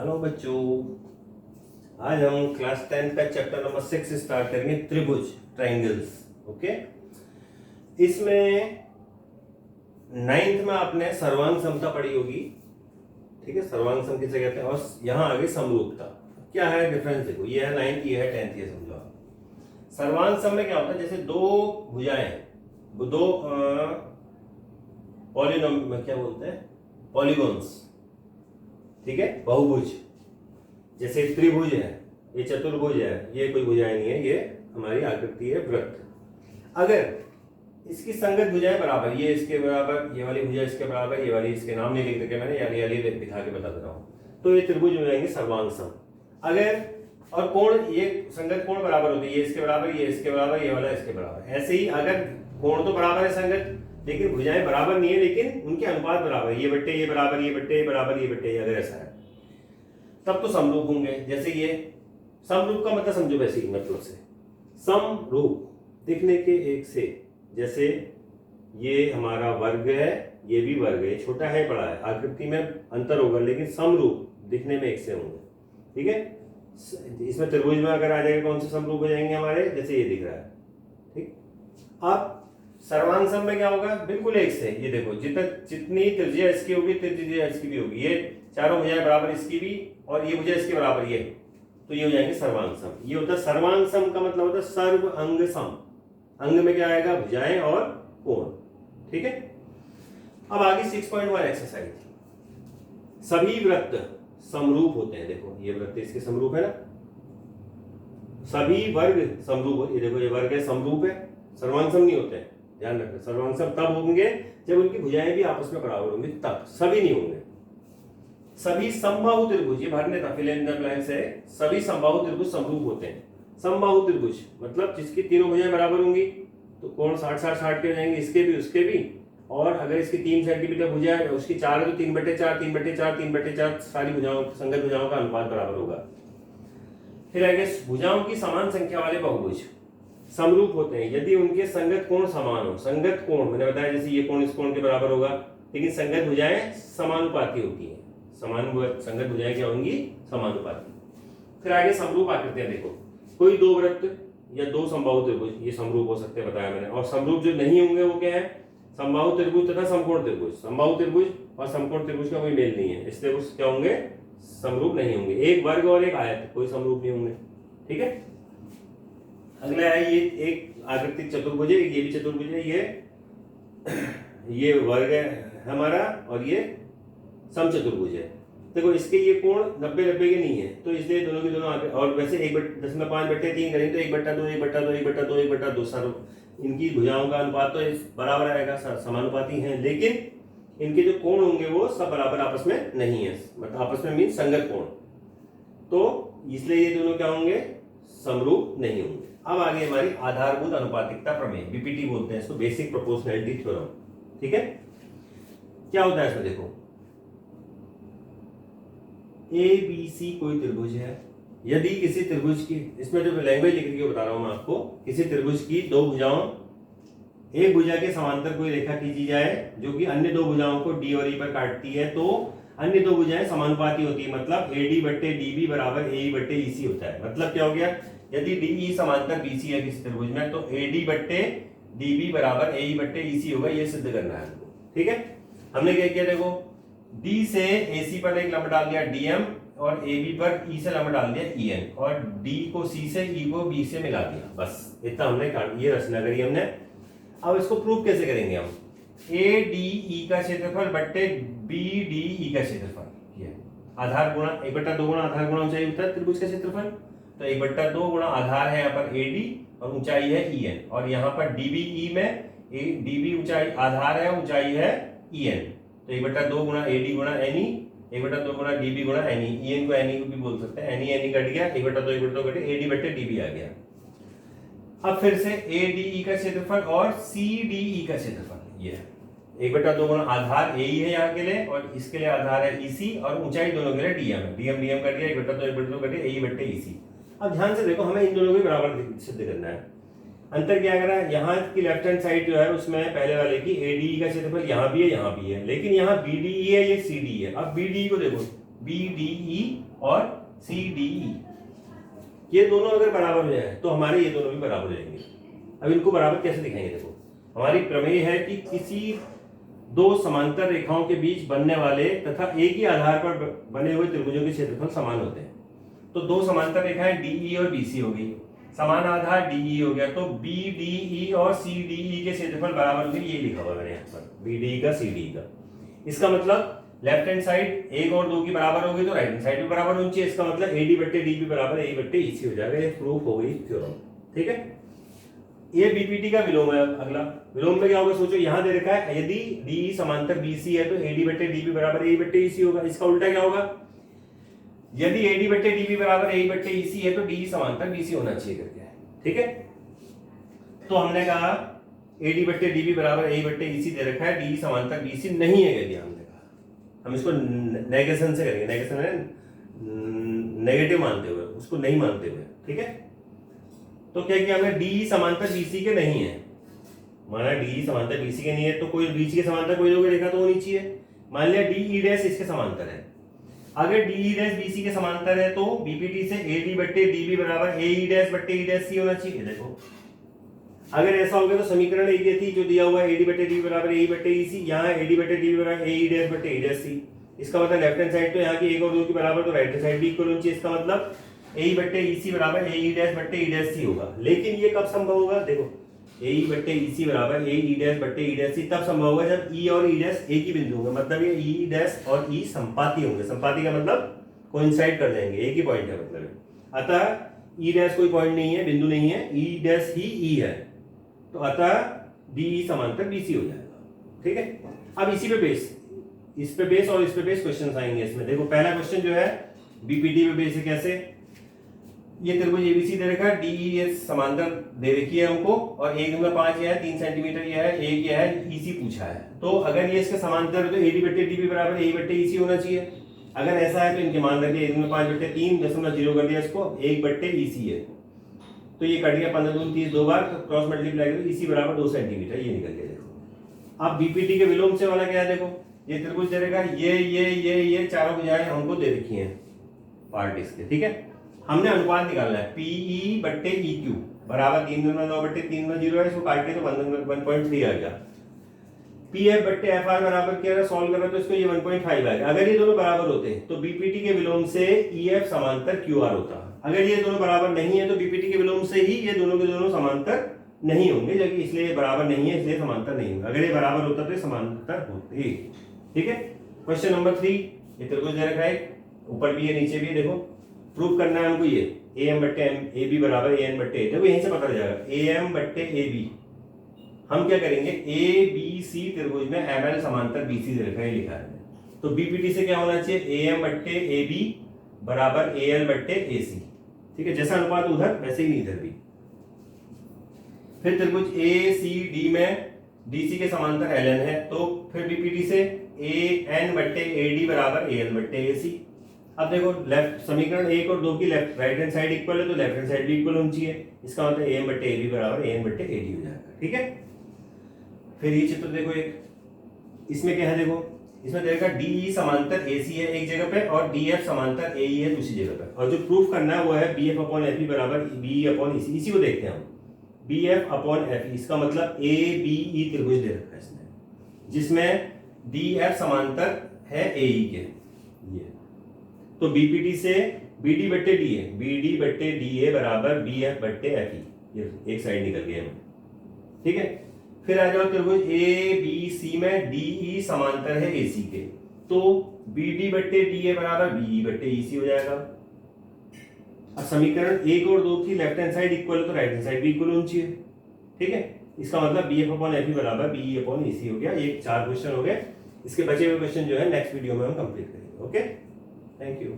Hello बच्चों, आज हम क्लास 10 का चैप्टर नंबर 6 स्टार्ट करेंगे, त्रिभुज, ट्राइंगल्स। ओके, इसमें 9th में आपने सर्वांग समता पढ़ी होगी। ठीक है, सर्वांग सम किसे कहते हैं, और यहाँ आगे समरूपता। क्या है डिफरेंस देखो, ये है 9th, ये है 10th, ये समझो आप। सर्वांग सम में क्या होता है, जैसे दो भुजाएं, दो पॉलिनोम क्या बोलते हैं, पॉलीगॉन्स। ठीक है, बहुभुज, जैसे त्रिभुज है, ये चतुर्भुज है, ये कोई भुजाएं नहीं है, ये हमारी आकृति है वृत्त। अगर इसकी संगत भुजाएं बराबर, ये इसके बराबर, ये वाली भुजा इसके बराबर, ये वाली, इसके नाम नहीं लिख रखे मैंने, याली दिखा के बता दे रहा हूं, तो ये त्रिभुज हो जाएंगे सर्वांग सम। अगर और कोण, ये संगत कोण बराबर होती है, ये इसके बराबर, ये इसके बराबर, ये वाला इसके बराबर। ऐसे ही अगर कोण तो बराबर है संगत, लेकिन भुजाएं बराबर नहीं है, लेकिन उनके अनुपात बराबर, ये बट्टे ये बराबर, ये बट्टे ये बराबर, ये बट्टे, अगर ऐसा है तब तो समरूप होंगे। जैसे ये समरूप का मतलब समझो, वैसे ही मतलब से समरूप, दिखने के एक से, जैसे ये हमारा वर्ग है, ये भी वर्ग है, छोटा है बड़ा है, आकृति में अंतर होगा, लेकिन समरूप, दिखने में एक से होंगे। ठीक है, इसमें त्रिभुज में अगर आ जाएगा, कौन से समरूप हो जाएंगे हमारे, जैसे ये दिख रहा है। ठीक, अब सर्वांग सम में क्या होगा, बिल्कुल एक से। ये देखो, जितनी त्रिज्या इसकी होगी, त्रिज्या इसकी भी होगी, ये चारों भुजाएं बराबर इसकी भी, और ये भुजा इसके बराबर, ये, तो ये हो जाएंगे सर्वांग सम। ये होता है सर्वांग सम का मतलब होता है सर्व अंग सम। अंग में क्या आएगा, भुजाएं और कोण। ठीक है, अब आगे 6.1 एक्सरसाइज। सभी वृत्त समरूप होते हैं। देखो, ये वृत्त इसके समरूप है ना, सभी वर्ग समरूप, ये देखो, ये वर्ग है, समरूप है, सर्वांग सम नहीं होते हैं, ध्यान रखना। सर्वांग सम तब होंगे जब उनकी भुजाएं भी आपस में बराबर होंगी, तब, सभी नहीं होंगे। सभी समबाहु त्रिभुज, ये भरने था, फिल इन द ब्लैंक्स है, सभी समबाहु त्रिभुज समरूप होते हैं। समबाहु त्रिभुज मतलब जिसकी तीनों भुजाएं बराबर होंगी, तो कोण 60-60 के हो जाएंगे, इसके भी उसके भी। और अगर इसकी 3 सेंटीमीटर भुजा है, उसकी 4 है, तो 3/4, 3/4, 3/4 सारी भुजाओं, संगत भुजाओं का अनुपात बराबर होगा। फिर आगे भुजाओं की समान संख्या वाले बहुभुज समरूप होते हैं यदि उनके संगत कोण समान हो। संगत कोण मैंने बताया, जैसे ये कोण इस कोण के बराबर होगा, लेकिन संगत भुजाएं समानुपाती होती हैं। संगत भुजाएं क्या होंगी, समानुपाती। फिर आगे समरूप आकृतियां देखो, कोई दो वृत्त या दो समबाहु त्रिभुज, ये समरूप हो सकते हैं, बताया मैंने। और समरूप जो नहीं होंगे वो क्या है, समबाहु त्रिभुज तथा समकोण त्रिभुज। समबाहु त्रिभुज और समकोण त्रिभुज का कोई मेल नहीं है, इसलिए वो क्या होंगे, समरूप नहीं होंगे। एक वर्ग और एक आयत, कोई समरूप नहीं होंगे। ठीक है, अगला है, ये एक आकृति चतुर्भुज है, ये भी चतुर्भुज है, ये वर्ग है हमारा, और ये समचतुर्भुज है। देखो, इसके ये कोण 90-90 के नहीं है, तो इसलिए दोनों के दोनों आगे, और वैसे 1/10/5/3 करें तो 1/2, 1/2, 1/2, 1/2 सर, इनकी भुजाओं का अनुपात तो इस बराबर आएगा, समानुपाती हैं, लेकिन इनके जो कोण होंगे वो सब बराबर आपस में नहीं है, मतलब आपस में मीन संगत कोण, तो इसलिए ये दोनों क्या होंगे, समरूप नहीं होंगे। अब आगे हमारी आधारभूत अनुपातिकता प्रमेय, बीपीटी बोलते हैं इसको, बेसिक प्रोपोर्शनैलिटी थ्योरम। ठीक है, क्या होता है इसमें, देखो, ABC कोई त्रिभुज है, यदि किसी त्रिभुज की, इसमें जो लैंग्वेज लिख रही है बता रहा हूं मैं आपको, किसी त्रिभुज की दो भुजाओं, एक भुजा के समांतर कोई रेखा खींची जाए जो कि अन्य दो भुजाओं को D और E पर काटती है, तो अन्य दो भुजाएं समानुपाती होती है, मतलब AD/DB बराबर AE/EC होता है। मतलब क्या हो गया, यदि DE समांतर BC है किसी त्रिभुज में, तो AD/DB बराबर AE/EC होगा, ये सिद्ध करना है हमको। ठीक है, हमने क्या किया, देखो, D से AC पर एक लंब डाल दिया DM, और AB पर E से लंब डाल दिया EN, और D को C से, E को B से मिला दिया, बस इतना हमने ये रचना करी हमने। अब इसको प्रूव कैसे करेंगे हम, ADE का क्षेत्रफल बट्टे BDE का क्षेत्रफल, ये आधार गुणा 1/2 गुणा आधार गुणा ऊंचाई होता है त्रिभुज का क्षेत्रफल, तो 1/2 गुणा आधार है यहाँ पर AD, और ऊंचाई है EN, और यहाँ पर DBE में DB ऊंचाई आधार है, ऊंचाई है EN, तो 1/2 गुणा AD गुणा NE, 1/2 गुणा DB गुणा NE, EN को NE भी बोल सकते हैं, NE कट गया, 1/2 कटे, AD/DB आ गया। अब फिर से ADE का क्षेत्रफल और CDE का क्षेत्रफल, ये 1/2 गुणा आधार AE है यहाँ के लिए, और इसके लिए आधार है EC, और ऊंचाई दोनों के लिए DM है, DM कट गया, 1/2 कटे, AE/EC। अब ध्यान से देखो, हमें इन दोनों को बराबर सिद्ध करना है। अंतर क्या करा, यहाँ की लेफ्ट हैंड साइड जो है उसमें पहले वाले की ADE का क्षेत्रफल यहाँ भी है, यहाँ भी है, लेकिन यहाँ BDE है, ये CDE है। अब BDE को देखो, BDE और CDE, ये दोनों अगर बराबर हो जाए तो हमारे ये दोनों भी बराबर हो जाएंगे। अब इनको बराबर कैसे दिखाएंगे? देखो, हमारी प्रमेय है कि किसी दो समांतर रेखाओं के बीच बनने वाले तथा एक ही आधार पर बने हुए त्रिभुजों के क्षेत्रफल समान होते हैं। तो दो समांतर रेखाएं DE और BC हो गई, समान आधार DE हो गया, तो BDE और CDE के क्षेत्रफल बराबर होंगे। ये लिखा हुआ है यहाँ पर, BDE का CDE का। इसका मतलब लेफ्ट हैंड साइड 1 और 2 की बराबर होगी तो राइट हैंड साइड भी बराबर होनी चाहिए। इसका मतलब AD बट्टे DB बराबर AE बट्टे EC हो जाएगा। ये प्रूफ हो गई थ्योरम। ठीक है, ये BPT का विलोम है। अगला विलोम में क्या होगा? सोचो, यहां दे रखा है यदि DE समांतर BC है तो AD बट्टे DB बराबर AE बट्टे EC होगा। इसका उल्टा क्या होगा? यदि AD बट्टे DB बराबर AE बट्टे EC है तो DE समांतर BC होना चाहिए करके। ठीक है, तो हमने कहा AD बट्टे DB बराबर AE बट्टे EC दे रखा है, DE समांतर BC नहीं है। यदि हमने कहा, हम इसको नेगेशन से करेंगे, नेगेशन है नेगेटिव मानते हुए, उसको नहीं मानते हुए। ठीक है, तो क्या किया हमने? DE समांतर BC के नहीं है, माना DE समांतर BC के नहीं है तो कोई BC के समांतर कोई लोग रेखा तो होनी चाहिए। मान लिया DE डैश इसके समांतर है। अगर DE डैश BC के समांतर है तो BPT से AD बट्टे DB बराबर AE डैश बट्टे E डैश C होना चाहिए। देखो, अगर ऐसा हो गया तो समीकरण एक ये थी जो दिया हुआ है, AD बट्टे DB बराबर AE बट्टे EC, यहाँ AD बट्टे DB बराबर AE डैश बट्टे E डैश C। इसका मतलब लेफ्ट हैंड साइड तो यहाँ की 1 और 2 की बराबर, तो राइट हैंड साइड भी इक्वल होनी चाहिए। इसका मतलब AE बट्टे EC बराबर AE डैश बट्टे E डैश C होगा। लेकिन ये कब संभव होगा? देखो, AE बट्टे EC बराबर AE डैश बट्टे E डैश C तब संभव होगा जब E और E डैश एक ही बिंदु होंगे। मतलब ये E डैश और E संपाती होंगे। संपाती का मतलब कोइंसाइड कर जाएंगे, एक ही पॉइंट है मतलब। अतः E डैश कोई पॉइंट नहीं है, बिंदु नहीं है, E डैश ही E है, तो अतः DE समांतर BC हो जाएगा। ठीक है, अब इसी पे बेस, इस पे बेस और इस पे बेस क्वेश्चन आएंगे इसमें। देखो, पहला क्वेश्चन जो है BPT पे बेस है। कैसे? ये त्रिभुज ABC दे रखा है, DE ये समांतर दे रखी है हमको, और 1.5 यह है, 3 सेंटीमीटर यह है, 1 यह है, EC पूछा है। तो अगर ये इसके समांतर है तो AD बट्टे DB बराबर AE बट्टे EC होना चाहिए। अगर ऐसा है तो इनके मान रखिए 1.5 बट्टे 3.0 कर दिया इसको, 1 बट्टे EC है, तो ये कट गया 15 दूनी 30, 2 बार क्रॉस मल्टीप्लाई करो, EC बराबर 2 सेंटीमीटर, ये निकल गया। देखो, अब BPT के विलोम से वाला क्या है? देखो, ये त्रिभुज दे रखा है, ये चारों भुजाएं हमको दे रखी हैं पार्ट इसके। ठीक है, हमने अनुपात निकालना है, PE बट्टे EQ बराबर 3/9 बट्टे 3/0 है, इसको काट के तो 1.3 आ गया। PF बट्टे FR बराबर क्या है? सॉल्व कर रहे तो इसको ये 1.5 आ गया। अगर ये दोनों बराबर होते तो BPT के विलोम से EF समांतर QR होता। अगर ये दोनों बराबर नहीं है तो BPT के विलोम से ही ये दोनों के दोनों समांतर नहीं होंगे, जबकि इसलिए ये बराबर नहीं है, इसलिए समांतर नहीं होंगे। अगर ये बराबर होता तो ये समांतर होते। ठीक है, क्वेश्चन नंबर 3, ये त्रिभुज दे रखा है, ऊपर भी है नीचे भी है। देखो, प्रूफ करना है हमको ये AM बट्टे AB बराबर AN बट्टे A। देखो, यहीं से पता चल जाएगा AM बट्टे AB। हम क्या करेंगे? ABC त्रिभुज में ML समांतर BC दे रखा है, लिखा है। तो BPT से क्या होना चाहिए? AM बट्टे AB बराबर AL बट्टे AC। ठीक है, जैसा अनुपात उधर वैसे ही इधर भी। फिर त्रिभुज ACD में DC के समांतर LN है, तो फिर BPT से AN बट्टे AD बराबर AL बट्टे AC। अब देखो, लेफ्ट समीकरण 1 और 2 की left right hand side equal है तो लेफ्ट हैंड साइड भी इक्वल होनी चाहिए। इसका मतलब AM बट्टे AB बराबर AN बट्टे AD हो जाएगा। ठीक है, फिर ये चित्र देखो, एक इसमें क्या है? देखो, इसमें देखा DE समांतर AC है एक जगह पे और DF समांतर AE है दूसरी जगह पे, और जो प्रूफ करना है वो है BF अपॉन FE बराबर BE अपॉन EC। इसी को देखते हैं हम, BF अपॉन FE। इसका मतलब ABE त्रिभुज दे रखा है इसमें, जिसमें DF समांतर है AE के। ये तो BPT से BD बट्टे DA, BD बट्टे DA बराबर BF बट्टे FE, ये एक साइड निकल गया। ठीक है, फिर आ जाओ त्रिभुज ABC में DE समांतर है AC के, तो BD बट्टे DA बराबर BE बट्टे EC हो जाएगा। अब समीकरण 1 और 2 की लेफ्ट हैंड साइड इक्वल है तो राइट हैंड साइड भी इक्वल होनी चाहिए। ठीक है, इसका मतलब BF अपॉन FE बराबर BE अपॉन EC हो गया। ये 4 क्वेश्चन हो गए। इसके बचे हुए क्वेश्चन जो है नेक्स्ट वीडियो में हम कंप्लीट करेंगे। Okay, thank you.